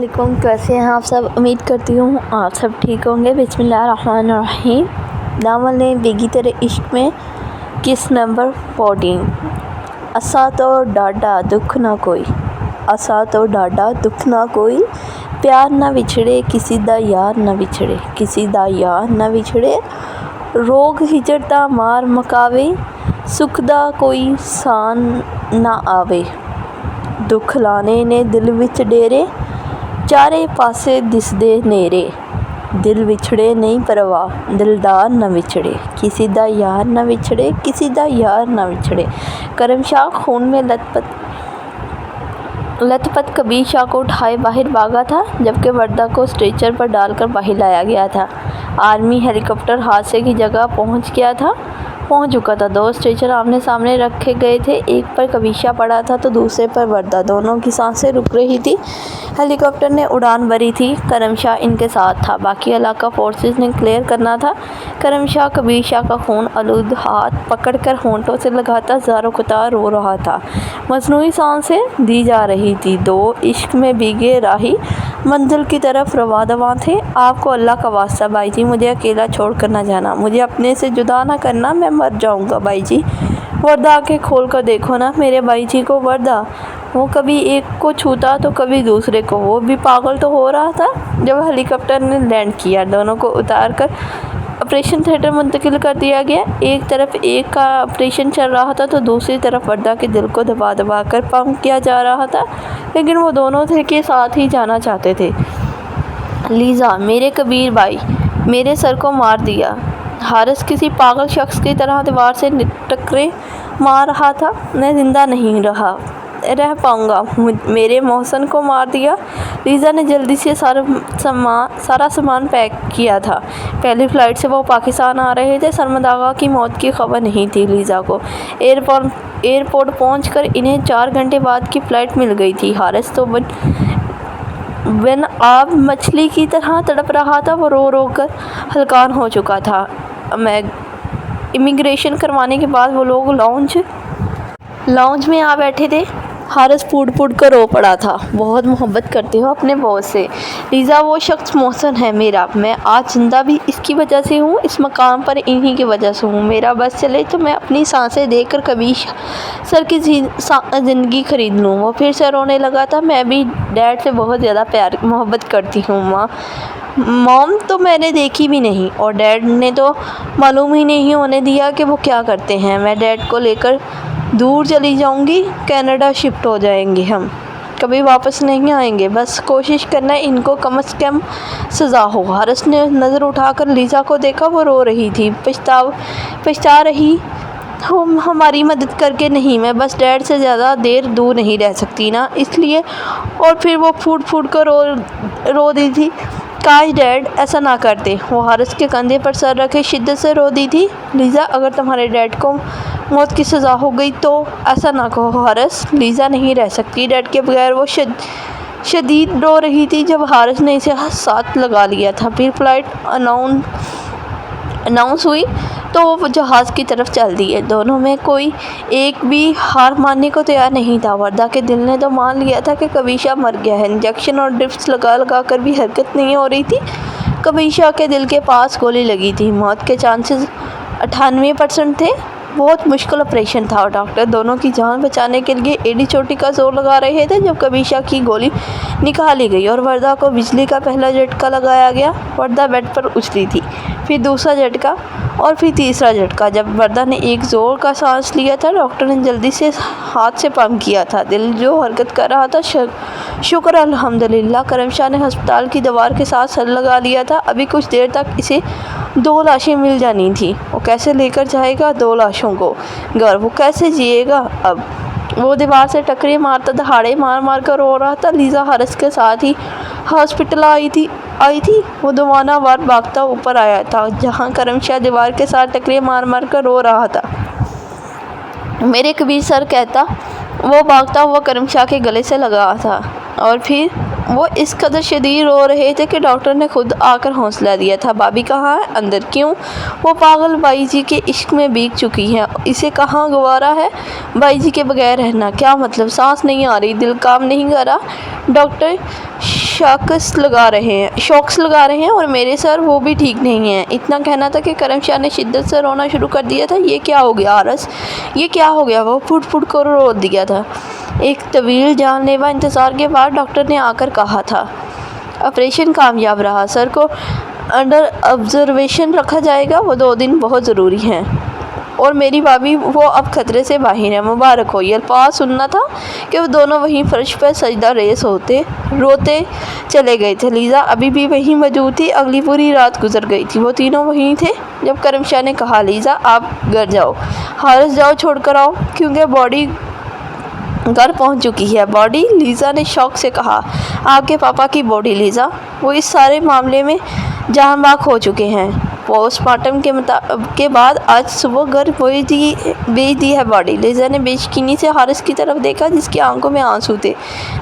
علیکم، کیسے ہیں آپ سب؟ امید کرتی ہوں آپ سب ٹھیک ہوں گے۔ بسم اللہ الرحمن الرحیم۔ دامن بیگی تیرے عشق میں کس نمبر 14۔ اسا تو ڈاڈا دکھ نہ کوئی، اسا تو ڈاڈا دکھ نہ کوئی، پیار نہ وچھڑے کسی دا یار نہ وچھڑے، کسی دا یار نہ وچھڑے، روگ ہجر دا مار مکاوے، سکھ دا کوئی سان نہ آوے، دکھ لانے نے دل وچ ڈیرے، چارے پاسے دسدے نیرے، دل وچھڑے نہیں پرواہ دلدار نہ وچھڑے، کسی دا یار نہ وچھڑے، کسی دا یار نہ وچھڑے۔ کرم شاہ خون میں لت پت کبیر شاہ کو اٹھائے باہر بھاگا تھا، جبکہ وردہ کو اسٹریچر پر ڈال کر باہر لایا گیا تھا۔ آرمی ہیلی کاپٹر حادثے کی جگہ پہنچ چکا تھا۔ دو اسٹریچر آمنے سامنے رکھے گئے تھے، ایک پر کبیر شاہ پڑا تھا تو دوسرے پر وردہ۔ دونوں کی سانسیں رک رہی تھی۔ ہیلی کاپٹر نے اڑان بھری تھی، کرم شاہ ان کے ساتھ تھا، باقی علاقہ فورسز نے کلیئر کرنا تھا۔ کرم شاہ کبیر شاہ کا خون آلود ہاتھ پکڑ کر ہونٹوں سے لگاتا زاروں قطار رو رہا تھا۔ مصنوعی سانسیں دی جا رہی تھی۔ دو عشق میں بھیگے راہی منزل کی طرف رواں دواں تھے۔ آپ کو اللہ کا واسطہ بھائی جی، مجھے اکیلا چھوڑ کر نہ جانا، مجھے اپنے سے جدا نہ کرنا، میں مر جاؤں گا بھائی جی۔ وردہ آنکھیں کھول کر دیکھو نا میرے بھائی جی کو۔ وردہ وہ کبھی ایک کو چھوتا تو کبھی دوسرے کو، وہ بھی پاگل تو ہو رہا تھا۔ جب ہیلی کاپٹر نے لینڈ کیا، دونوں کو اتار کر آپریشن تھیٹر منتقل کر دیا گیا۔ ایک طرف ایک کا آپریشن چل رہا تھا تو دوسری طرف وردہ کے دل کو دبا دبا کر پمپ کیا جا رہا تھا، لیکن وہ دونوں کے ساتھ ہی جانا چاہتے تھے۔ لیزا، میرے کبیر بھائی، میرے سر کو مار دیا۔ حارث کسی پاگل شخص کی طرح دیوار سے ٹکرے مار رہا تھا۔ میں زندہ نہیں رہ پاؤں گا، میرے محسن کو مار دیا۔ لیزا نے جلدی سے سارا سامان پیک کیا تھا۔ پہلی فلائٹ سے وہ پاکستان آ رہے تھے۔ سرمد آغا کی موت کی خبر نہیں تھی لیزا کو۔ ایئرپورٹ پہنچ کر انہیں 4 گھنٹے بعد کی فلائٹ مل گئی تھی۔ حارث تو بن آب مچھلی کی طرح تڑپ رہا تھا، وہ رو رو کر ہلکان ہو چکا تھا۔ امیگریشن کروانے کے بعد وہ لوگ لاؤنج میں آ بیٹھے تھے۔ حارث پھوٹ کر رو پڑا تھا۔ بہت محبت کرتے ہو اپنے باس سے لیزا، وہ شخص محسن ہے میرا، میں آج زندہ بھی اس کی وجہ سے ہوں، اس مقام پر انہی کی وجہ سے ہوں۔ میرا بس چلے تو میں اپنی سانسیں دے کر کبیر سر کی زندگی خرید لوں۔ وہ پھر سے رونے لگا تھا۔ میں بھی ڈیڈ سے بہت زیادہ محبت کرتی ہوں مام تو میں نے دیکھی بھی نہیں، اور ڈیڈ نے تو معلوم ہی نہیں ہونے دیا کہ وہ کیا کرتے ہیں۔ میں ڈیڈ کو لے کر دور چلی جاؤں گی، کینیڈا شفٹ ہو جائیں گے ہم، کبھی واپس نہیں آئیں گے، بس کوشش کرنا ان کو کم از کم سزا ہو۔ حارث نے نظر اٹھا کر لیزا کو دیکھا، وہ رو رہی تھی۔ پچھتا رہی ہو ہماری مدد کر کے؟ نہیں، میں بس ڈیڈ سے زیادہ دیر دور نہیں رہ سکتی نا، اس لیے۔ اور پھر وہ پھوٹ کر رو دی تھی۔ کاش ڈیڈ ایسا نہ کرتے۔ وہ حارث کے کندھے پر سر رکھے شدت سے رو دی تھی۔ لیزا، اگر تمہارے ڈیڈ کو موت کی سزا ہو گئی تو ایسا نہ کہو حارث، لیزا نہیں رہ سکتی ڈیڈ کے بغیر۔ وہ شدید رو رہی تھی جب حارث نے اسے ساتھ لگا لیا تھا۔ پھر فلائٹ اناؤنس ہوئی تو وہ جہاز کی طرف چل دیے۔ دونوں میں کوئی ایک بھی ہار ماننے کو تیار نہیں تھا۔ وردہ کے دل نے تو مان لیا تھا کہ کبیر شاہ مر گیا ہے۔ انجیکشن اور ڈرپس لگا کر بھی حرکت نہیں ہو رہی تھی۔ کبیر شاہ کے دل کے پاس گولی لگی تھی۔ موت کے چانسز 98% تھے۔ بہت مشکل آپریشن تھا اور ڈاکٹر دونوں کی جان بچانے کے لیے ایڑی چوٹی کا زور لگا رہے تھے۔ جب کبیر شاہ کی گولی نکالی گئی اور وردہ کو بجلی کا پہلا جھٹکا لگایا گیا، وردہ بیڈ پر اچھلی تھی۔ پھر دوسرا جھٹکا اور پھر تیسرا جھٹکا۔ جب وردہ نے ایک زور کا سانس لیا تھا، ڈاکٹر نے جلدی سے ہاتھ سے پمپ کیا تھا۔ دل جو حرکت کر رہا تھا، شکر الحمدللہ۔ کرم شاہ نے ہسپتال کی دیوار کے ساتھ سر لگا لیا تھا۔ ابھی کچھ دیر تک اسے 2 لاشیں مل جانی تھیں۔ وہ کیسے لے کر جائے گا 2 لاشوں کو گھر؟ وہ کیسے جیے گا اب؟ وہ دیوار سے ٹکرے مارتا دہاڑے مار کر رو رہا تھا۔ لیزا حارث کے ساتھ ہی ہاسپٹل آئی تھی۔ وہ دوانہ وار بھاگتا اوپر آیا تھا جہاں کرم شاہ دیوار کے ساتھ ٹکرے مار کر رو رہا تھا۔ میرے کبیر سر کہتا وہ بھاگتا ہوا کرم شاہ کے گلے سے لگا تھا، اور پھر وہ اس قدر شدید رو رہے تھے کہ ڈاکٹر نے خود آ کر حوصلہ دیا تھا۔ بھابھی کہاں ہے؟ اندر۔ کیوں؟ وہ پاگل بھائی جی کے عشق میں بھیگ چکی ہے، اسے کہاں گوارا ہے بھائی جی کے بغیر رہنا؟ کیا مطلب؟ سانس نہیں آ رہی، دل کام نہیں کر رہا؟ ڈاکٹر शॉक्स लगा रहे हैं और मेरे सर वो भी ठीक नहीं है। इतना कहना था कि करम शाह ने शिद्दत से रोना शुरू कर दिया था। ये क्या हो गया हारिस, ये क्या हो गया? वो फुट फुट कर रो दिया था। एक तवील जानलेवा इंतज़ार के बाद डॉक्टर ने आकर कहा था, ऑपरेशन कामयाब रहा, सर को अंडर ऑब्जर्वेशन रखा जाएगा, वो 2 दिन बहुत ज़रूरी हैं। और मेरी भाभी वो अब खतरे से बाहर है, मुबारक हो। ये अल्फाज सुनना था कि वो दोनों वहीं फर्श पर सजदा रेस रोते चले गए थे। लीज़ा अभी भी वहीं मौजूद थी। अगली पूरी रात गुजर गई थी। वो तीनों वहीं थे जब करम शाह ने कहा, लीज़ा आप घर जाओ, हारिस जाओ छोड़ कर आओ, क्योंकि बॉडी घर पहुंच चुकी है। बॉडी? लीज़ा ने शौक से कहा, आपके पापा की बॉडी लीज़ा, वो इस सारे मामले में जहां बाग हो चुके हैं। पोस्टमार्टम के बाद आज सुबह घर भेज दी है बॉडी। लीज़ा ने बेयकीनी से हारिस की तरफ देखा जिसकी आंखों में आंसू थे।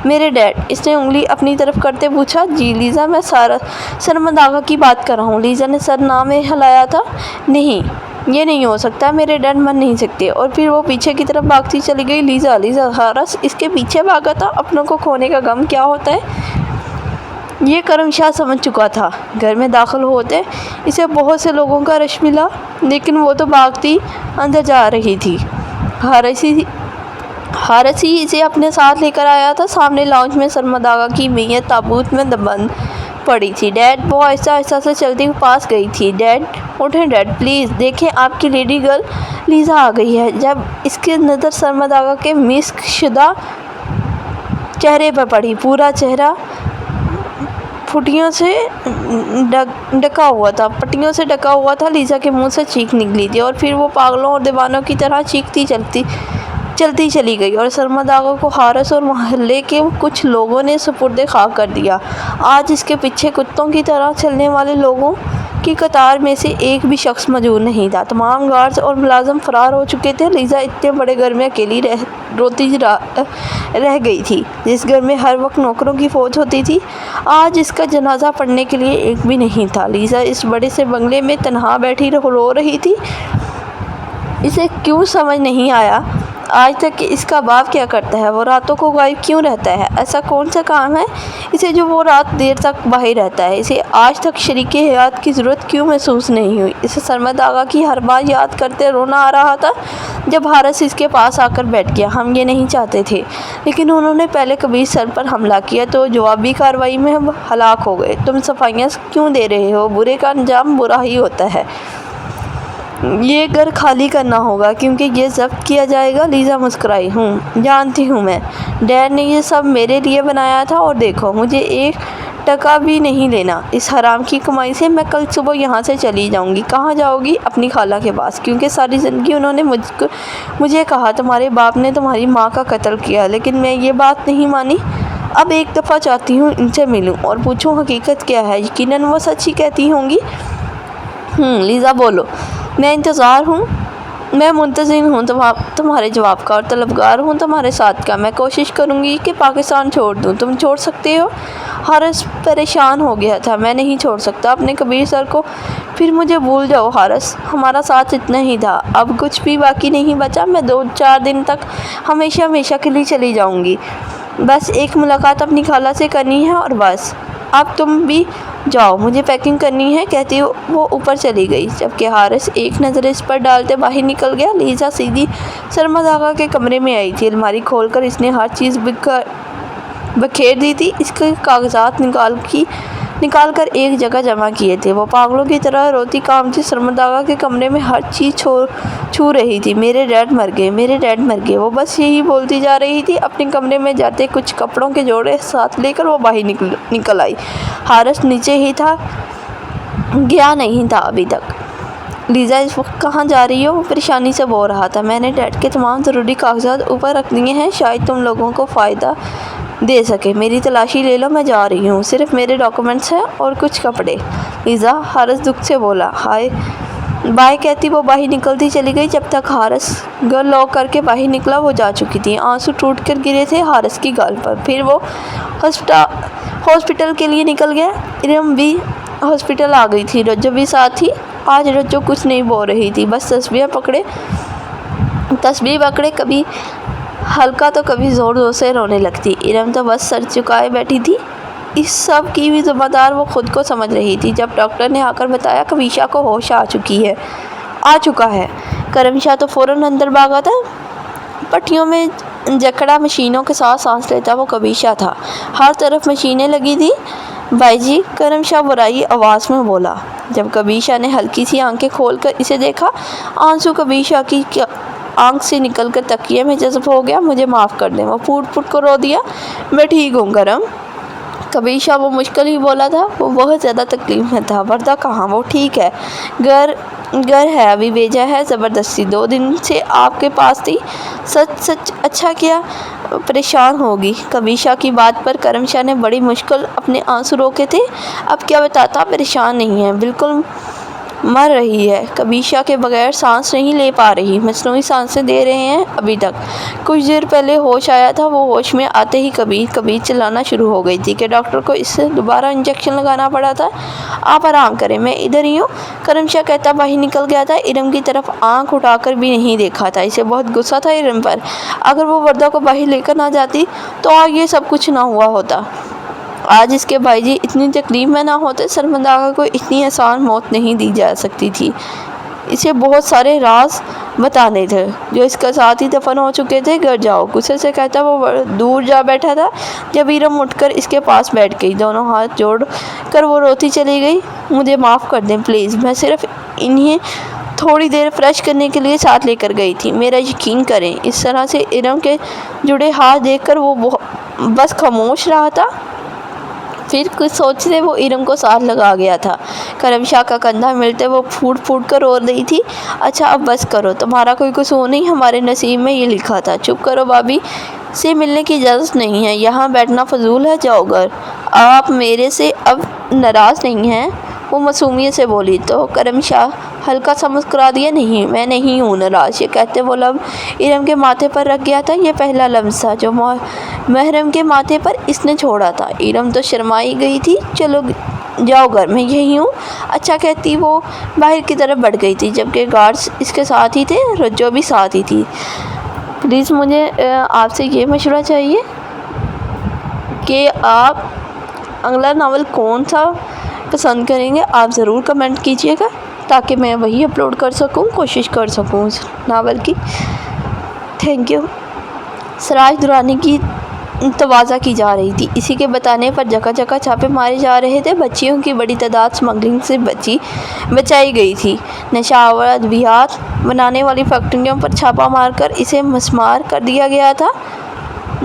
मेरे डैड? इसने उंगली अपनी तरफ करते पूछा। जी लीज़ा, मैं सरमद आगा की बात कर रहा हूँ। लीज़ा ने सर ना में हिलाया था। नहीं, ये नहीं हो सकता, मेरे डैड मर नहीं सकते। और फिर वो पीछे की तरफ भागती चली गई। लीज़ा हारिस इसके पीछे भागा था। अपनों को खोने का गम क्या होता है ये करम शाह समझ चुका था। घर में दाखिल होते इसे बहुत से लोगों का रश मिला, लेकिन वो तो भागती अंदर जा रही थी। हारिस ही इसे अपने साथ लेकर आया था। सामने लाउंज में सरमद आगा की मैयत ताबूत में बंद पड़ी थी। डैड? वो आहिस्ता से चलती हुई पास गई थी। डैड उठें, डैड प्लीज़ देखें, आपकी लेडी गर्ल लीज़ा आ गई है। जब इसकी नज़र सरमद आगा के मिस्क शुदा चेहरे पर पड़ी, पूरा चेहरा पट्टियों से ढका हुआ था। लीज़ा के मुंह से चीख निकली थी और फिर वो पागलों और दीवानों की तरह चीखती चलती चली गई और सरमद आगा को हारिस और मोहल्ले के कुछ लोगों ने सुपुर्द खाक कर दिया। आज इसके पीछे कुत्तों की तरह चलने वाले लोगों की कतार में से एक भी शख्स मौजूद नहीं था। तमाम गार्ड्स और मुलाजिम फरार हो चुके थे। लीज़ा इतने बड़े घर में अकेली रोती रह गई थी। जिस घर में हर वक्त नौकरों की फौज होती थी, आज इसका जनाजा पढ़ने के लिए एक भी नहीं था। लीज़ा इस बड़े से बंगले में तन्हा बैठी रो रही थी। इसे क्यों समझ नहीं आया आज तक कि इसका बाप क्या करता है, वो रातों को गायब क्यों रहता है, ऐसा कौन सा काम है इसे जो वो रात देर तक बाहर रहता है। इसे आज तक शरीके हयात की ज़रूरत क्यों महसूस नहीं हुई। इसे सरमद आगा की हर बार याद करते रोना आ रहा था जब हारिस इसके पास आकर बैठ गया। हम ये नहीं चाहते थे, लेकिन उन्होंने पहले कभी सर पर हमला किया तो जवाबी कार्रवाई में हम हलाक हो गए। तुम सफाइयाँ क्यों दे रहे हो, बुरे का अंजाम बुरा ही होता है। ये घर खाली करना होगा क्योंकि ये ज़ब्त किया जाएगा। लीज़ा मुस्कुराई। जानती हूँ मैं, डैड ने ये सब मेरे लिए बनाया था और देखो मुझे 1 टका भी नहीं लेना इस हराम की कमाई से। मैं कल सुबह यहाँ से चली जाऊँगी। कहाँ जाओगी? अपनी खाला के पास, क्योंकि सारी ज़िंदगी उन्होंने मुझे कहा तुम्हारे बाप ने तुम्हारी माँ का कत्ल किया, लेकिन मैं ये बात नहीं मानी। अब एक दफ़ा चाहती हूँ इनसे मिलूँ और पूछूँ हकीकत क्या है। यकीनन वो सच ही कहती होंगी। लीज़ा बोलो, मैं इंतज़ार हूँ, मैं मुंतज़िर हूँ तुम्हारे जवाब का और तलबगार हूँ तुम्हारे साथ का। मैं कोशिश करूँगी कि पाकिस्तान छोड़ दूँ। तुम छोड़ सकते हो? हारिस परेशान हो गया था। मैं नहीं छोड़ सकता अपने कबीर सर को। फिर मुझे भूल जाओ हारिस, हमारा साथ इतना ही था, अब कुछ भी बाकी नहीं बचा। मैं 2-4 दिन तक हमेशा के लिए चली जाऊँगी। बस एक मुलाकात अपनी खाला से करनी है और बस। अब तुम भी जाओ, मुझे पैकिंग करनी है, कहती वो ऊपर चली गई। जबकि हारिस एक नज़र इस पर डालते बाहर निकल गया। लीज़ा सीधी सरमद आगा के कमरे में आई थी। अलमारी खोलकर इसने हर चीज़ बखेर दी थी। इसके कागजात निकाल कर एक जगह जमा किए थे। वो पागलों की तरह रोती कामती सरमद आगा के कमरे में हर चीज़ छू रही थी। मेरे डैड मर गए। वो बस यही बोलती जा रही थी। अपने कमरे में जाते कुछ कपड़ों के जोड़े साथ लेकर वो बाहर निकल आई। हारिस नीचे ही था, गया नहीं था अभी तक। लीज़ा इस वक्त कहाँ जा रही हो? वो परेशानी से बोल रहा था। मैंने डैड के तमाम ज़रूरी कागजात ऊपर रख दिए हैं, शायद तुम लोगों को फ़ायदा दे सके। मेरी तलाशी ले लो, मैं जा रही हूँ। सिर्फ मेरे डॉक्यूमेंट्स हैं और कुछ कपड़े। लीज़ा, हारिस दुख से बोला। हाय बाय कहती वो बाहर निकलती चली गई। जब तक हारिस घर लॉक करके बाहर निकला वो जा चुकी थी। आंसू टूट कर गिरे थे हारिस की गाल पर। फिर वो हॉस्पिटल के लिए निकल गया। इरम भी हॉस्पिटल आ गई थी। रज्जो भी साथ थी। आज रज्जो कुछ नहीं बोल रही थी, बस तस्बीह पकड़े कभी हल्का तो कभी ज़ोर से रोने लगती। इरम तो बस सर झुकाए बैठी थी। اس سب کی بھی ذمہ دار وہ خود کو سمجھ رہی تھی جب ڈاکٹر نے آ کر بتایا کبیشہ کو ہوش آ چکا ہے۔ کرم شاہ تو فوراً اندر بھاگا تھا۔ پٹیوں میں جکڑا مشینوں کے ساتھ سانس لیتا وہ کبیشہ تھا۔ ہر طرف مشینیں لگی تھی۔ بھائی جی، کرم شاہ برائی آواز میں بولا۔ جب کبیشہ نے ہلکی سی آنکھیں کھول کر اسے دیکھا، آنسو کبیشہ کی آنکھ سے نکل کر تکیے میں جذب ہو گیا۔ مجھے معاف کر دیں، وہ پھوٹ پھوٹ کو رو دیا۔ میں ٹھیک ہوں کرم۔ کبیشہ وہ مشکل ہی بولا تھا۔ وہ بہت زیادہ تکلیف میں تھا۔ وردہ کہاں؟ وہ ٹھیک ہے، گھر ہے، ابھی بھیجا ہے زبردستی، 2 دن سے آپ کے پاس تھی۔ سچ اچھا کیا، پریشان ہوگی۔ کبیشہ کی بات پر کرم شاہ نے بڑی مشکل اپنے آنسو روکے تھے۔ اب کیا بتاتا، پریشان نہیں ہے، بالکل مر رہی ہے، کبیشہ کے بغیر سانس نہیں لے پا رہی، مصنوعی سانسیں دے رہے ہیں ابھی تک۔ کچھ دیر پہلے ہوش آیا تھا۔ وہ ہوش میں آتے ہی کبیر چلانا شروع ہو گئی تھی کہ ڈاکٹر کو اس سے دوبارہ انجیکشن لگانا پڑا تھا۔ آپ آرام کریں، میں ادھر ہی ہوں، کرم شاہ کہتا باہر نکل گیا تھا۔ ارم کی طرف آنکھ اٹھا کر بھی نہیں دیکھا تھا۔ اسے بہت غصہ تھا ارم پر۔ اگر وہ وردہ کو باہر لے کر نہ جاتی تو آج یہ سب کچھ نہ ہوا ہوتا۔ آج اس کے بھائی جی اتنی تکلیف میں نہ ہوتے۔ سرمنداغا کو اتنی آسان موت نہیں دی جا سکتی تھی۔ اسے بہت سارے راز بتانے تھے جو اس کے ساتھ ہی دفن ہو چکے تھے۔ گھر جاؤ، غصے سے کہتا وہ دور جا بیٹھا تھا جب ارم اٹھ کر اس کے پاس بیٹھ گئی۔ دونوں ہاتھ جوڑ کر وہ روتی چلی گئی۔ مجھے معاف کر دیں پلیز، میں صرف انہیں تھوڑی دیر فریش کرنے کے لیے ساتھ لے کر گئی تھی، میرا یقین کریں۔ اس طرح سے ارم کے جڑے ہاتھ دیکھ کر وہ بس خاموش رہا تھا۔ پھر کچھ سوچتے وہ ارم کو ساتھ لگا گیا تھا۔ کرم شاہ کا کندھا ملتے وہ پھوٹ پھوٹ کر رو رہی تھی۔ اچھا اب بس کرو، تمہارا کوئی قصور نہیں، ہمارے نصیب میں یہ لکھا تھا۔ چپ کرو، بھابھی سے ملنے کی اجازت نہیں ہے، یہاں بیٹھنا فضول ہے، جاؤ گھر۔ آپ میرے سے اب ناراض نہیں ہیں؟ وہ معصومیت سے بولی تو کرم شاہ ہلکا سا مسکرا دیا۔ نہیں، میں نہیں ہوں ناراض۔ یہ کہتے وہ لب ارم کے ماتھے پر رکھ گیا تھا۔ یہ پہلا لمس تھا جو محرم کے ماتھے پر اس نے چھوڑا تھا۔ ارم تو شرمائی گئی تھی۔ چلو جاؤ گھر، میں یہی ہوں۔ اچھا کہتی وہ باہر کی طرف بڑھ گئی تھی جبکہ گارڈز اس کے ساتھ ہی تھے، رجو بھی ساتھ ہی تھی۔ پلیز مجھے آپ سے یہ مشورہ چاہیے کہ آپ اگلا ناول کون سا پسند کریں گے، آپ ضرور کمنٹ کیجیے گا تاکہ میں وہی اپلوڈ کر سکوں، کوشش کر سکوں اس ناول کی۔ Thank you. سراج درانی کی تواضع کی جا رہی تھی۔ اسی کے بتانے پر جگہ جگہ چھاپے مارے جا رہے تھے۔ بچیوں کی بڑی تعداد اسمگلنگ سے بچائی گئی تھی۔ نشہ آور ادویات بنانے والی فیکٹریوں پر چھاپا مار کر اسے مسمار کر دیا گیا تھا۔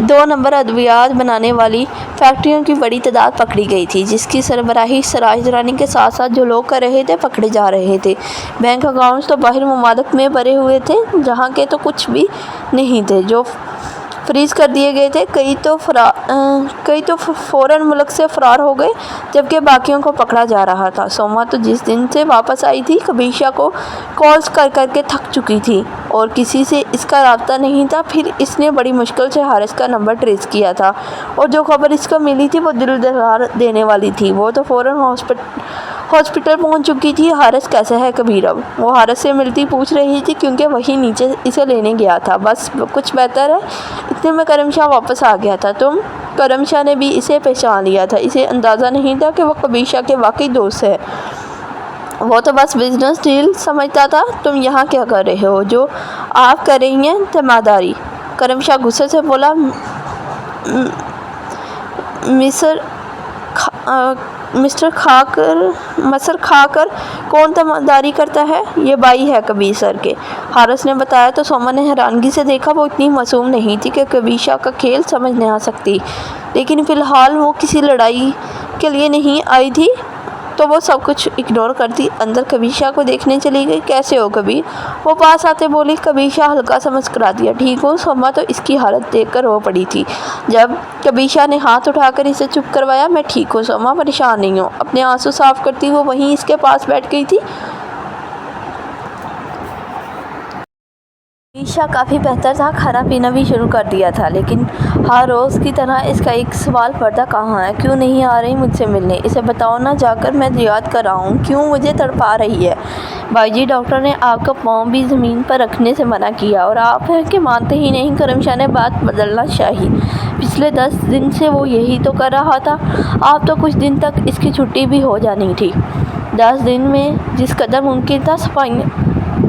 2 نمبر ادویات بنانے والی فیکٹریوں کی بڑی تعداد پکڑی گئی تھی جس کی سربراہی سراج درانی کے ساتھ ساتھ جو لوگ کر رہے تھے پکڑے جا رہے تھے۔ بینک اکاؤنٹس تو باہر ممالک میں بھرے ہوئے تھے جہاں کے تو کچھ بھی نہیں تھے، جو فریز کر دیے گئے تھے۔ کئی تو فوراً ملک سے فرار ہو گئے جبکہ باقیوں کو پکڑا جا رہا تھا۔ سوما تو جس دن سے واپس آئی تھی کبیشہ کو کالز کر کر کے تھک چکی تھی اور کسی سے اس کا رابطہ نہیں تھا۔ پھر اس نے بڑی مشکل سے حارث کا نمبر ٹریس کیا تھا اور جو خبر اس کو ملی تھی وہ دل دہلا دینے والی تھی۔ وہ تو فوراً ہاسپٹل پہنچ چکی تھی۔ حارث کیسا ہے کبیر؟ اب وہ حارث سے ملتی پوچھ رہی تھی کیونکہ وہی نیچے اسے لینے گیا تھا۔ بس کچھ بہتر ہے۔ اتنے میں کرم شاہ واپس آ گیا تھا۔ کرم شاہ نے بھی اسے پہچان لیا تھا۔ اسے اندازہ نہیں تھا کہ وہ کبیشہ کے واقعی دوست ہے۔ وہ تو بس بزنس ڈیل سمجھتا تھا۔ تم یہاں کیا کر رہے ہو؟ جو آپ کر رہی ہیں تیمارداری۔ کرم شاہ غصے سے بولا۔ مسٹر کھا کر کون تیمارداری کرتا ہے؟ یہ بھائی ہے کبیر سر کے، حارث نے بتایا تو سوما نے حیرانگی سے دیکھا۔ وہ اتنی معصوم نہیں تھی کہ کبیشہ کا کھیل سمجھ نہ آ سکتی، لیکن فی الحال وہ کسی لڑائی کے لیے نہیں آئی تھی تو وہ سب کچھ اگنور کرتی اندر کبیشہ کو دیکھنے چلی گئی۔ کیسے ہو کبیر؟ وہ پاس آتے بولی۔ کبیشہ ہلکا سا مسکرا دیا۔ ٹھیک ہوں۔ سوما تو اس کی حالت دیکھ کر رو پڑی تھی۔ جب کبیشہ نے ہاتھ اٹھا کر اسے چپ کروایا۔ میں ٹھیک ہوں سوما، پریشان نہیں ہوں۔ اپنے آنسو صاف کرتی وہ وہیں اس کے پاس بیٹھ گئی تھی۔ کبیشہ کافی بہتر تھا، کھانا پینا بھی شروع کر دیا تھا، لیکن ہر روز کی طرح اس کا ایک سوال وردہ کہاں ہے؟ کیوں نہیں آ رہی مجھ سے ملنے؟ اسے بتاؤ نا جا کر، میں یاد کر رہا ہوں کیوں مجھے تڑپا رہی ہے۔ بھائی جی ڈاکٹر نے آپ کا پاؤں بھی زمین پر رکھنے سے منع کیا اور آپ ہیں کہ مانتے ہی نہیں۔ کرم شاہ نے بات بدلنا چاہی۔ پچھلے पिछले 10 दिन से वो यही तो कर रहा था। अब तो कुछ दिन तक इसकी छुट्टी भी हो जानी थी। 10 दिन में जिस कदर मुमकिन था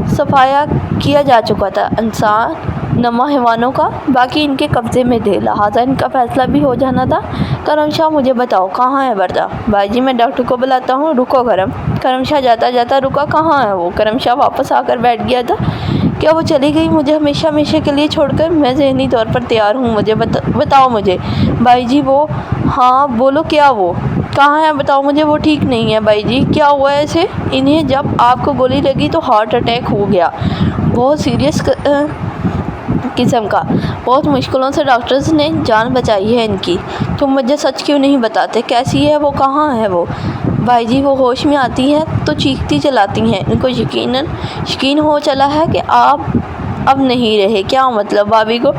सफाया किया जा चुका था इंसान नमा हैवानों का, बाकी इनके कब्जे में थे, लिहाजा इनका फैसला भी हो जाना था। करम शाह मुझे बताओ कहाँ है वर्दा? भाई जी मैं डॉक्टर को बुलाता हूँ। रुको करम शाह जाता जाता रुका, कहाँ है वो? करम शाह वापस आकर बैठ गया था। क्या वो चली गई मुझे हमेशा हमेशा के लिए छोड़कर? मैं ज़हनी तौर पर तैयार हूँ, मुझे बताओ मुझे। भाई जी वो, हाँ बोलो क्या वो कहाँ है बताओ मुझे। वो ठीक नहीं है भाई जी। क्या हुआ है इसे? इन्हें जब आपको गोली लगी तो हार्ट अटैक हो गया, बहुत सीरियस किस्म का। बहुत मुश्किलों से डॉक्टर्स ने जान बचाई है इनकी। तुम मुझे सच क्यों नहीं बताते? कैसी है वो, कहाँ है वो? भाई जी वो होश में आती है तो चीखती चलाती हैं। इनको यकीन हो चला है कि आप अब नहीं रहे। क्या मतलब? भाभी को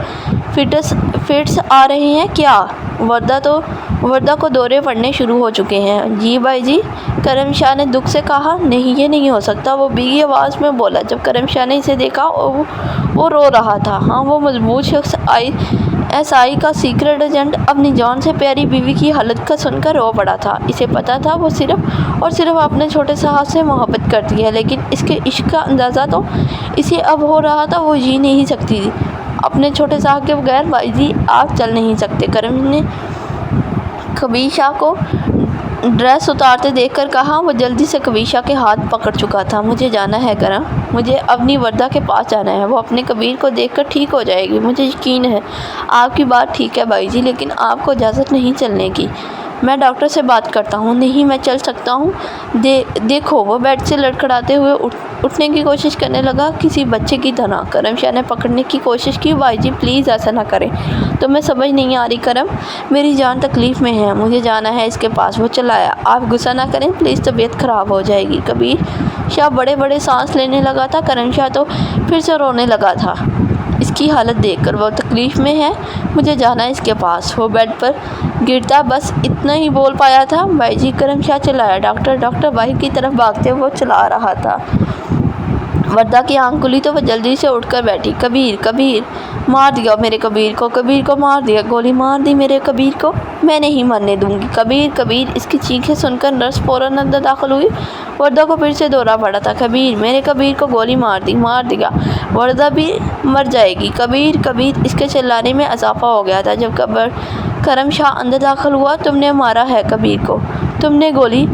फिट्स आ रहे हैं क्या? वर्दा को दौरे पड़ने शुरू हो चुके हैं। जी भाई जी, करम शाह ने दुख से कहा। नहीं ये नहीं हो सकता, वो भीगी आवाज़ में बोला। जब करम शाह ने इसे देखा वो रो रहा था। हाँ वो मजबूत शख्स SI का सीक्रेट एजेंट अपनी जान से प्यारी बीवी की हालत का सुनकर रो पड़ा था। इसे पता था वो सिर्फ और सिर्फ अपने छोटे साहब से मोहब्बत करती है, लेकिन इसके इश्क का अंदाज़ा तो इसे अब हो रहा था। वो जी नहीं सकती अपने छोटे साहब के बगैर। भाई जी आप चल नहीं सकते। करम ने कबीर शाह को ड्रेस उतारते देखकर कहा। वो जल्दी से कबीर शाह के हाथ पकड़ चुका था। मुझे जाना है करम, मुझे अपनी वर्दा के पास जाना है। वो अपने कबीर को देखकर ठीक हो जाएगी, मुझे यकीन है। आपकी बात ठीक है भाई जी, लेकिन आपको इजाज़त नहीं चलने की। मैं डॉक्टर से बात करता हूँ। नहीं मैं चल सकता हूँ। देखो वो बेड से लड़खड़ाते हुए उठने की कोशिश करने लगा, किसी बच्चे की तरह। करम शाह ने पकड़ने की कोशिश की। भाई जी प्लीज़ ऐसा ना करें। तो मैं समझ नहीं आ रही करम, मेरी जान तकलीफ़ में है, मुझे जाना है इसके पास। वो चलाया। आप गुस्सा ना करें प्लीज़, तबीयत ख़राब हो जाएगी। कबीर शाह बड़े बड़े सांस लेने लगा था। करम शाह तो फिर से रोने लगा था इसकी हालत देखकर। वो तकलीफ़ में है, मुझे जाना है इसके पास। वो बेड पर गिरता बस इतना ही बोल पाया था। भाई जी, करम शाह चिल्लाया। डॉक्टर बाहर की तरफ भागते वो चला रहा था। वर्दा की आंख खुली तो वह जल्दी से उठकर बैठी। कबीर मार दिया मेरे कबीर को मार दिया, गोली मार दी मेरे कबीर को, मैं नहीं मरने दूंगी। कबीर इसकी चीखें सुनकर नर्स फौरन अंदर दाखिल हुई। वर्दा को फिर से दौरा पड़ा था। मेरे कबीर को गोली मार दिया, वर्दा भी मर जाएगी। कबीर इसके चिल्लाने में इजाफा हो गया था। जब करम शाह अंदर दाखिल हुआ। तुमने मारा है कबीर को, तुमने गोली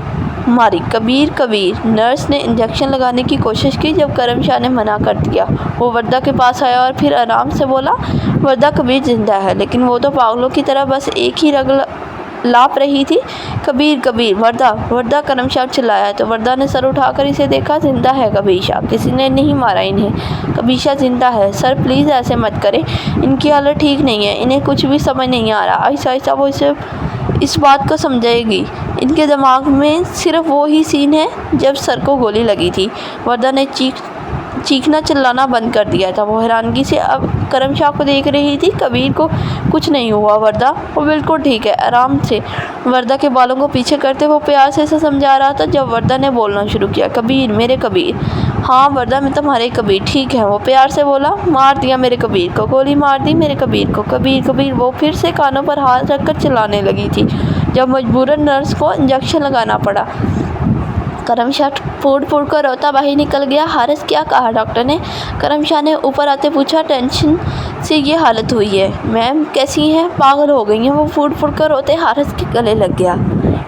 मारी। कबीर नर्स ने इंजेक्शन लगाने की कोशिश की। जब करम शाह ने मना कर दिया, वो वर्दा के पास आया और फिर आराम से बोला, वर्दा कबीर जिंदा है, लेकिन वो तो पागलों की तरह बस एक ही रग लाप रही थी। कबीर वर्दा करम शाह चिल्लाया तो वर्दा ने सर उठाकर इसे देखा। जिंदा है कबीर शाह, किसी ने नहीं मारा इन्हें। कबीर शाह जिंदा है। सर प्लीज़ ऐसे मत करें, इनकी हालत ठीक नहीं है, इन्हें कुछ भी समझ नहीं आ रहा। आहिस्ता वो इस बात को समझेगी। इनके दिमाग में सिर्फ वो ही सीन है जब सर को गोली लगी थी। वर्दा ने चीखना चिल्लाना बंद कर दिया था। वो हैरानगी से अब करम शाह को देख रही थी। कबीर को कुछ नहीं हुआ वर्दा, वो बिल्कुल ठीक है, आराम से। वर्दा के बालों को पीछे करते वो प्यार से समझा रहा था। जब वर्दा ने बोलना शुरू किया, मेरे कबीर। हाँ वर्दा मैं तुम्हारे कबीर, ठीक है। वो प्यार से बोला। मार दिया मेरे कबीर को, गोली मार दी मेरे कबीर को। कबीर वो फिर से कानों पर हाथ रखकर चिल्लाने लगी थी। जब मजबूरन नर्स को इंजेक्शन लगाना पड़ा। करम शाह फूट कर रोता बाहर निकल गया। हारिस क्या कहा डॉक्टर ने? करम शाह ने ऊपर आते पूछा। टेंशन से ये हालत हुई है। मैम कैसी हैं? पागल हो गई हैं। वो फूट कर रोते हारिस के गले लग गया।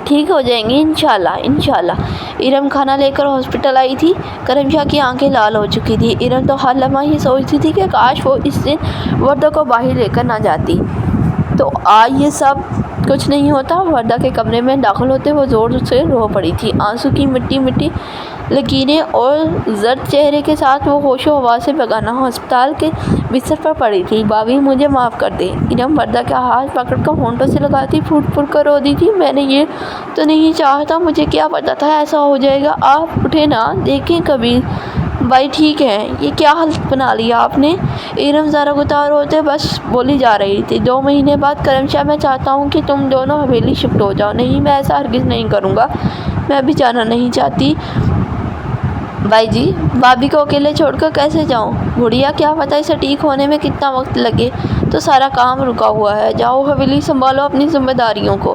ठीक हो जाएंगी इंशाल्लाह। इरम खाना लेकर हॉस्पिटल आई थी। करम शाह की आंखें लाल हो चुकी थी। इरम तो हर लम्हा ये सोचती थी कि काश वो इस दिन वर्दा को बाहर लेकर ना जाती तो आज ये सब कुछ नहीं होता। वर्दा के कमरे में दाखिल होते वो ज़ोर से रो पड़ी थी। आंसू की मिट्टी लकीरें और जर्द चेहरे के साथ वो होशो हवास से बेगाना अस्पताल के बिस्तर पर पड़ी थी। भाभी मुझे माफ़ कर दे। इरम वर्दा का हाथ पकड़कर होंठों से लगाती फूट कर रो दी थी। मैंने ये तो नहीं चाहा था, मुझे क्या पता था ऐसा हो जाएगा। आप उठे ना, देखें कबीर भाई ठीक है। ये क्या हालत बना लिया आपने? इरम ज़रा गुतार होते बस बोली जा रही थी। 2 महीने बाद करम शाह मैं चाहता हूँ कि तुम दोनों हवेली शिफ्ट हो जाओ। नहीं मैं ऐसा हरगिज़ नहीं करूँगा, मैं भी जाना नहीं चाहती। भाई जी भाभी को अकेले छोड़कर कैसे जाऊँ? बुढ़िया क्या पता इसे ठीक होने में कितना वक्त लगे। तो सारा काम रुका हुआ है, जाओ हवेली संभालो अपनी जिम्मेदारियों को।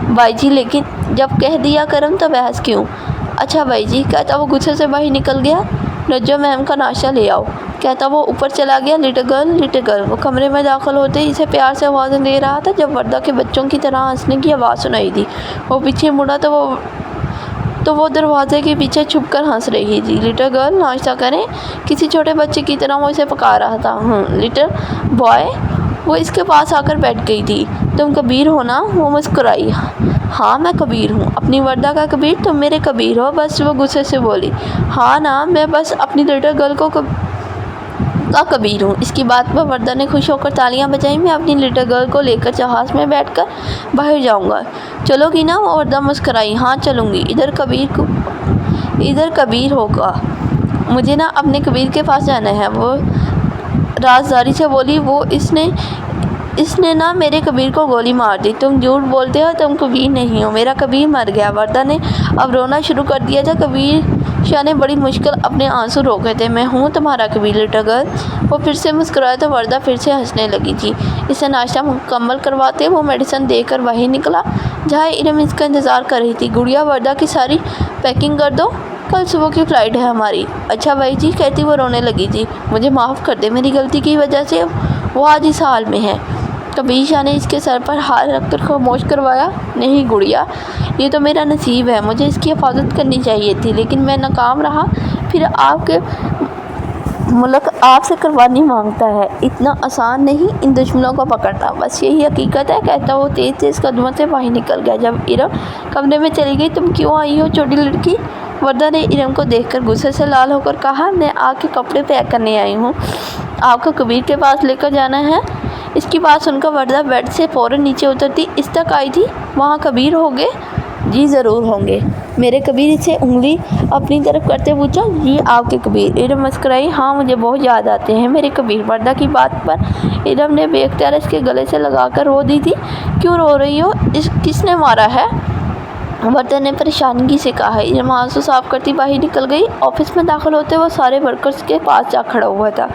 भाई जी लेकिन जब कह दिया करम तो बहस क्यों? अच्छा भाई जी, कहता वो गुस्से से बाहर निकल गया। नज्जो मैम का नाश्ता ले आओ, कहता वो ऊपर चला गया। लिटिल गर्ल वो कमरे में दाखिल होते ही इसे प्यार से आवाज़ें दे रहा था। जब वर्दा के बच्चों की तरह हंसने की आवाज़ सुनाई दी, वो पीछे मुड़ा तो वो दरवाजे के पीछे छुप कर हंस रही थी। लिटिल गर्ल नाश्ता करें, किसी छोटे बच्चे की तरह वो इसे पका रहा था। लिटिल बॉय वो इसके पास आकर बैठ गई थी। तुम कबीर हो ना? वो मुस्कुराई। हाँ मैं कबीर हूँ। अपनी वर्दा का कबीर? तुम मेरे कबीर हो? बस वो गुस्से से बोली। हाँ ना, मैं बस अपनी लिटिल गर्ल का कबीर हूँ। इसकी बात पर वर्दा ने खुश होकर तालियां बजाई। मैं अपनी लिटिल गर्ल को लेकर जहाज़ में बैठकर बाहर जाऊंगा, चलोगी ना? वो वर्दा मुस्कुराई। हाँ चलूँगी। इधर कबीर होगा, मुझे ना अपने कबीर के पास जाना है। वो राजदारी से बोली। वो इसने ना मेरे कबीर को गोली मार दी। तुम झूठ बोलते हो, तुम कबीर नहीं हो, मेरा कबीर मर गया। वर्दा ने अब रोना शुरू कर दिया था। कबीर शाह ने बड़ी मुश्किल अपने आंसू रोके थे। मैं हूँ तुम्हारा कबीर लिटिल गर्ल। वो फिर से मुस्कुराया तो वर्दा फिर से हंसने लगी थी। इसे नाश्ता मुकम्मल करवाते वो मेडिसिन देकर बाहर निकला, जहाँ इरम इसका इंतज़ार कर रही थी। गुड़िया वर्दा की सारी पैकिंग कर दो, कल सुबह की फ़्लाइट है हमारी। अच्छा भाई जी, कहती वो रोने लगी थी। मुझे माफ़ कर दे, मेरी गलती की वजह से वो आज इस हाल में है। कबीर शाह ने इसके सर पर हाथ रखकर खामोश करवाया। नहीं गुड़िया, ये तो मेरा नसीब है, मुझे इसकी हिफाजत करनी चाहिए थी, लेकिन मैं नाकाम रहा। फिर आपके मुल्क आपसे कुर्बानी मांगता है। इतना आसान नहीं इन दुश्मनों को पकड़ना, बस यही हकीकत है, कहता वो तेज़ कदमों से बाहर निकल गया। जब इरम कमरे में चली गई, तुम क्यों आई हो छोटी लड़की? वर्दा ने इरम को देखकर गुस्से से लाल होकर कहा। मैं आपके कपड़े पैक करने आई हूँ, आपको कबीर के पास लेकर जाना है। इसकी बात सुनकर वर्दा बेड से फ़ौरन नीचे उतरती इस तक आई थी। वहाँ कबीर होंगे? जी ज़रूर होंगे। मेरे कबीर? इसे उंगली अपनी तरफ करते पूछा। जी आपके कबीर। इरम मुस्कुराई। हाँ मुझे बहुत याद आते हैं मेरे कबीर। वर्दा की बात पर इरम ने बेख्तियार इसके गले से लगाकर रो दी थी। क्यों रो रही हो? किसने मारा है? वर्दा ने परेशानगी से कहा। इरम आंसू साफ करती बाहर निकल गई। ऑफिस में दाखिल होते वो सारे वर्कर्स के पास जा खड़ा हुआ था।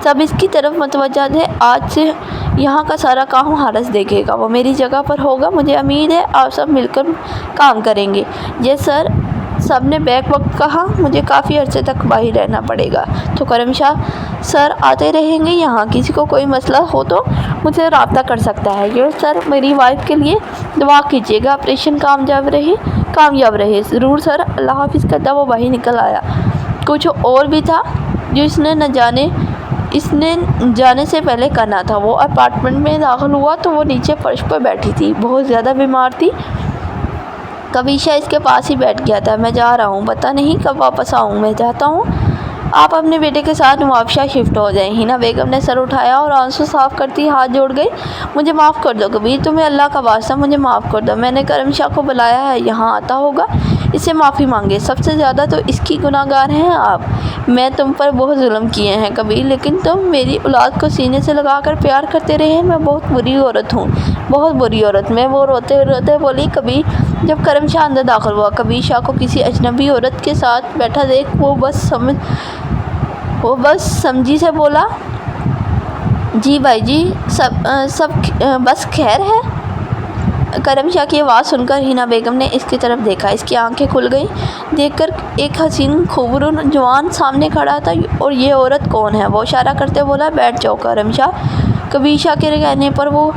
सब इसकी तरफ मतवज्जा थे। आज से यहाँ का सारा काम हारिस देखेगा, वो मेरी जगह पर होगा। मुझे उम्मीद है आप सब मिलकर काम करेंगे। ये सर, सब ने बैक वक्त कहा। मुझे काफ़ी अरसे तक बाहर रहना पड़ेगा। तो करम शाह सर आते रहेंगे यहाँ, किसी को कोई मसला हो तो मुझसे रब्ता कर सकता है। ये सर, मेरी वाइफ के लिए दुआ कीजिएगा, ऑपरेशन कामयाब रहे। ज़रूर सर, अल्लाह हाफिज़ करता वो बाहर निकल आया। कुछ और भी था जो इसने जाने से पहले करना था। वो अपार्टमेंट में दाखिल हुआ तो वो नीचे फर्श पर बैठी थी, बहुत ज़्यादा बीमार थी। कबीशा इसके पास ही बैठ गया था। मैं जा रहा हूँ, पता नहीं कब वापस आऊँ। मैं चाहता हूँ आप अपने बेटे के साथ नवाबशाह शिफ्ट हो जाएं। हिना बेगम ने सर उठाया और आंसू साफ करती हाथ जोड़ गई। मुझे माफ़ कर दो कबीर, तुम्हें अल्लाह का वास्ता मुझे माफ़ कर दो। मैंने करम शाह को बुलाया है, यहाँ आता होगा, इससे माफ़ी मांगे। सबसे ज़्यादा तो इसकी गुनाहगार हैं आप। मैं तुम पर बहुत जुल्म किए हैं कबीर, लेकिन तुम मेरी औलाद को सीने से लगाकर प्यार करते रहे। मैं बहुत बुरी औरत हूँ, बहुत बुरी औरत। मैं वो रोते रोते बोली। कबीर जब करम शाह अंदर दाखिल हुआ, कबीर शाह को किसी अजनबी औरत के साथ बैठा देख वो बस समझी से बोला। जी भाई जी, सब बस खैर है? करम शाह की आवाज़ सुनकर हिना बेगम ने इसकी तरफ देखा। इसकी आंखें खुल गईं। देखकर एक हसीन खूबसूरत जवान सामने खड़ा था। और ये औरत कौन है? वो इशारा करते बोला। बैठ जाओ करम शाह। कबीर शाह के कहने पर वो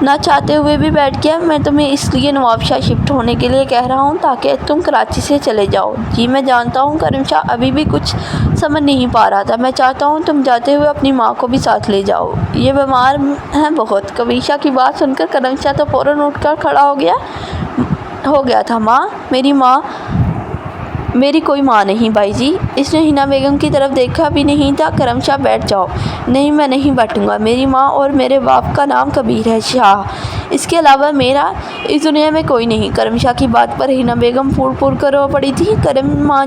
ना चाहते हुए भी बैठ गया। मैं तुम्हें इसलिए नवाबशाह शिफ्ट होने के लिए कह रहा हूँ ताकि तुम कराची से चले जाओ। जी मैं जानता हूँ। करम शाह अभी भी कुछ समझ नहीं पा रहा था। मैं चाहता हूँ तुम जाते हुए अपनी माँ को भी साथ ले जाओ, ये बीमार हैं बहुत। कबीर शाह की बात सुनकर करम शाह तो फ़ौरन उठकर खड़ा हो गया था। माँ? मेरी कोई माँ नहीं भाई जी। इसने हिना बेगम की तरफ देखा भी नहीं था। करम शाह बैठ जाओ। नहीं मैं नहीं बैठूंगा। मेरी माँ और मेरे बाप का नाम कबीर है शाह, इसके अलावा मेरा इस दुनिया में कोई नहीं। करम शाह की बात पर हिना बेगम फूट कर रो पड़ी थी। करम माँ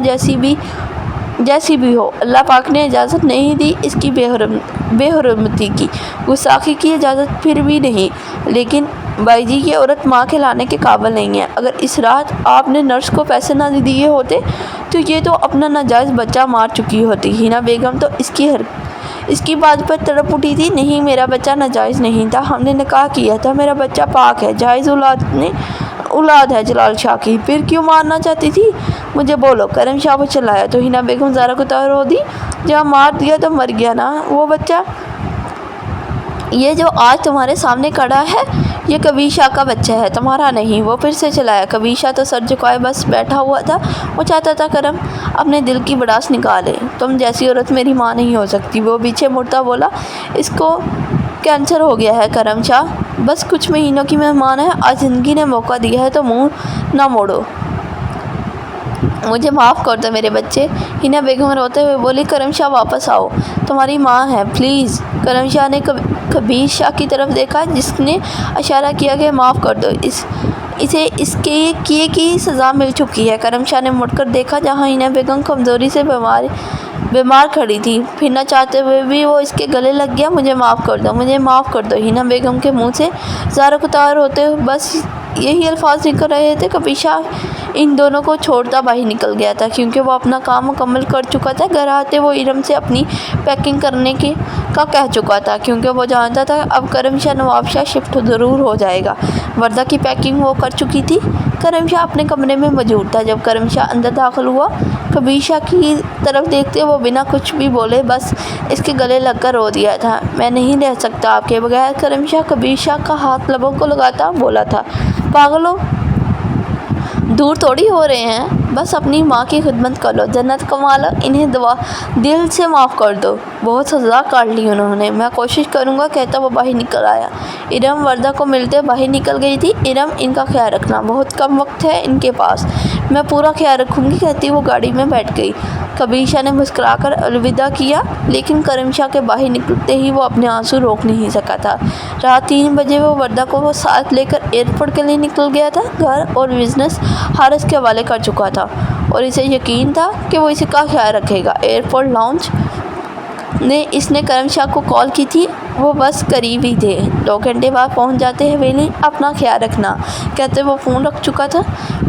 जैसी भी हो, अल्लाह पाक ने इजाज़त नहीं दी इसकी बेहुरमती की, गुस्ताखी की इजाज़त फिर भी नहीं। लेकिन भाई जी ये औरत माँ खिलाने के काबिल नहीं है। अगर इस रात आपने नर्स को पैसे ना दिए होते तो ये तो अपना नाजायज़ बच्चा मार चुकी होती। हिना बेगम तो اس کی بات پر تڑپ اٹھی تھی۔ نہیں، میرا بچہ ناجائز نہیں تھا، ہم نے نکاح کیا تھا، میرا بچہ پاک ہے، جائز اولاد ہے جلال شاہ کی، پھر کیوں مارنا چاہتی تھی مجھے بولو۔ کرم شاہ پر چلایا تو ہینا بیگم زارا کو رو دی۔ جہاں مار دیا تو مر گیا نا وہ بچہ، یہ جو آج تمہارے سامنے کھڑا ہے یہ کبیر شاہ کا بچہ ہے، تمہارا نہیں۔ وہ پھر سے چلایا۔ کبیر شاہ تو سر جھکائے بس بیٹھا ہوا تھا، وہ چاہتا تھا کرم اپنے دل کی بڑاس نکالے۔ تم جیسی عورت میری ماں نہیں ہو سکتی۔ وہ پیچھے مڑتا بولا، اس کو کینسر ہو گیا ہے کرم شاہ، بس کچھ مہینوں کی مہمان ہے، آج زندگی نے موقع دیا ہے تو منہ نہ موڑو، مجھے معاف کر دو میرے بچے۔ ہینا بیگم روتے ہوئے بولی، کرم شاہ واپس آؤ، تمہاری ماں ہے، پلیز۔ کرم شاہ نے کبیر شاہ کی طرف دیکھا جس نے اشارہ کیا کہ معاف کر دو، اسے اس کے کیے کی سزا مل چکی ہے۔ کرم شاہ نے مڑ کر دیکھا جہاں ہینا بیگم کمزوری سے بیمار کھڑی تھی، پھرنا چاہتے ہوئے بھی وہ اس کے گلے لگ گیا۔ مجھے معاف کر دو، مجھے معاف کر دو۔ ہینا بیگم کے منہ سے زارا کو ہوتے ہوئے بس یہی الفاظ نکل رہے تھے۔ کبیر شاہ ان دونوں کو چھوڑتا باہر نکل گیا تھا کیونکہ وہ اپنا کام مکمل کر چکا تھا۔ گھر آتے وہ ارم سے اپنی پیکنگ کرنے کا کہہ چکا تھا کیونکہ وہ جانتا تھا اب کرم شاہ نواب شاہ شفٹ ضرور ہو جائے گا۔ وردہ کی پیکنگ وہ کر چکی تھی۔ کرم شاہ اپنے کمرے میں موجود تھا۔ جب کرم شاہ اندر داخل ہوا، کبیر شاہ کی طرف دیکھتے وہ بنا کچھ بھی بولے بس اس کے گلے لگ کر رو دیا تھا۔ میں نہیں رہ سکتا آپ کے بغیر۔ کرم شاہ کبیر شاہ کا ہاتھ لبوں کو لگاتا بولا تھا، پاگلو، دور تھوڑی ہو رہے ہیں، بس اپنی ماں کی خدمت کر لو، جنت کما لو، انہیں دل سے معاف کر دو، بہت سزا کاٹ لی انہوں نے، میں کوشش کروں گا، کہتا وہ باہر نکل آیا۔ ارم وردہ کو ملتے باہر نکل گئی تھی۔ ارم، ان کا خیال رکھنا، بہت کم وقت ہے ان کے پاس، میں پورا خیال رکھوں گی، کہتی وہ گاڑی میں بیٹھ گئی۔ کبیر شاہ نے مسکرا کر الوداع کیا لیکن کرم شاہ کے باہر نکلتے ہی وہ اپنے آنسو روک نہیں سکا تھا۔ رات 3 بجے وہ وردہ کو ساتھ لے کر ایئرپورٹ کے لیے نکل گیا تھا۔ گھر اور بزنس حارث کے حوالے کر چکا تھا اور اسے یقین تھا کہ وہ اس کا خیال رکھے گا۔ ایئرپورٹ لاؤنج نے اس نے کرم شاہ کو کال کی تھی، وہ بس قریب ہی تھے، 2 گھنٹے بعد پہنچ جاتے حویلی، اپنا خیال رکھنا، کہتے وہ فون رکھ چکا تھا۔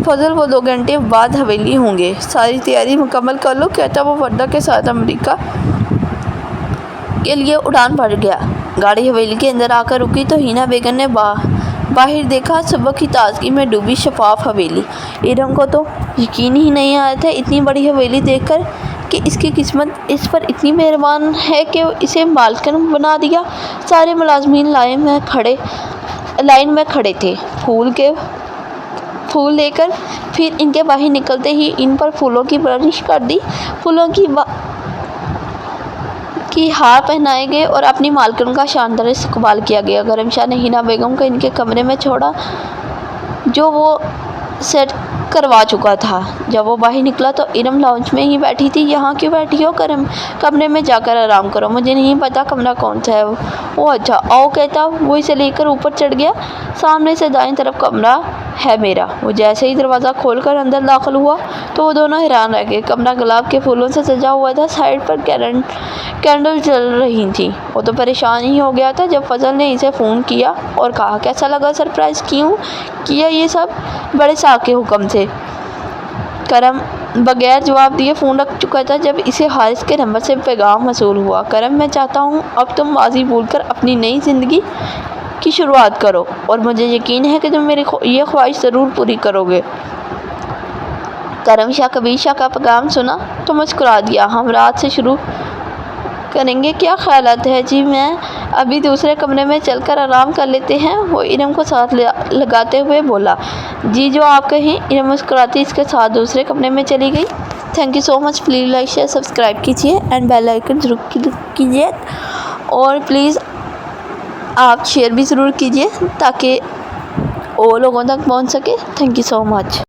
فضل، وہ 2 گھنٹے بعد حویلی ہوں گے، ساری تیاری مکمل کر لو، کہتا وہ وردہ کے ساتھ امریکہ کے لیے اڑان بھر گیا۔ گاڑی حویلی کے اندر آ کر رکی تو ہینا بیگم نے باہر دیکھا، صبح کی تازگی میں ڈوبی شفاف حویلی۔ ارم کو تو یقین ہی نہیں آیا تھا اتنی بڑی حویلی دیکھ کر کہ اس کی قسمت اس پر اتنی مہربان ہے کہ اسے مالکن بنا دیا۔ سارے ملازمین لائن میں کھڑے تھے پھول لے کر، پھر ان کے باہر نکلتے ہی ان پر پھولوں کی بارش کر دی، پھولوں کی ہار پہنائے گئے اور اپنی مالکن کا شاندار استقبال کیا گیا۔ کرم شاہ نے ہینا بیگم کو ان کے کمرے میں چھوڑا جو وہ سیٹ کروا چکا تھا۔ جب وہ باہر نکلا تو ارم لاؤنج میں ہی بیٹھی تھی۔ یہاں کیوں بیٹھی ہو؟ کمرے میں جا کر آرام کرو، مجھے نہیں پتا کمرہ کون سا ہے۔ وہ اچھا، آؤ، کہتا وہ اسے لے کر اوپر چڑھ گیا۔ سامنے سے دائیں طرف کمرہ ہے میرا۔ وہ جیسے ہی دروازہ کھول کر اندر داخل ہوا تو وہ دونوں حیران رہ گئے۔ کمرہ گلاب کے پھولوں سے سجا ہوا تھا، سائڈ پر کینڈل جل رہی تھی۔ وہ تو پریشان ہی ہو گیا تھا جب فضل نے اسے فون کیا اور کہا، کیسا لگا سرپرائز؟ کیوں کیا یہ سب؟ بڑے صاحب کے حکم سے۔ کرم بغیر جواب دیے فون رکھ چکا تھا جب اسے حارث کے نمبر سے پیغام موصول ہوا، کرم، میں چاہتا ہوں اب تم ماضی بھول کر اپنی نئی زندگی کی شروعات کرو اور مجھے یقین ہے کہ تم میری یہ خواہش ضرور پوری کرو گے۔ کرم شاہ کبیر شاہ کا پیغام سنا تو مسکرا دیا، ہم رات سے شروع کریں گے، کیا خیالات ہے؟ جی، میں ابھی دوسرے کمرے میں چل کر آرام کر لیتے ہیں، وہ ارم کو ساتھ لگاتے ہوئے بولا۔ جی، جو آپ کہیں۔ ارم مسکراتی اس کے ساتھ دوسرے کمرے میں چلی گئی۔ Thank you so much. Please like, share, subscribe کیجیے اینڈ بیل آئیکن ضرور کیجیے اور پلیز آپ شیئر بھی ضرور کیجیے تاکہ اور لوگوں تک پہنچ سکے۔ Thank you so much.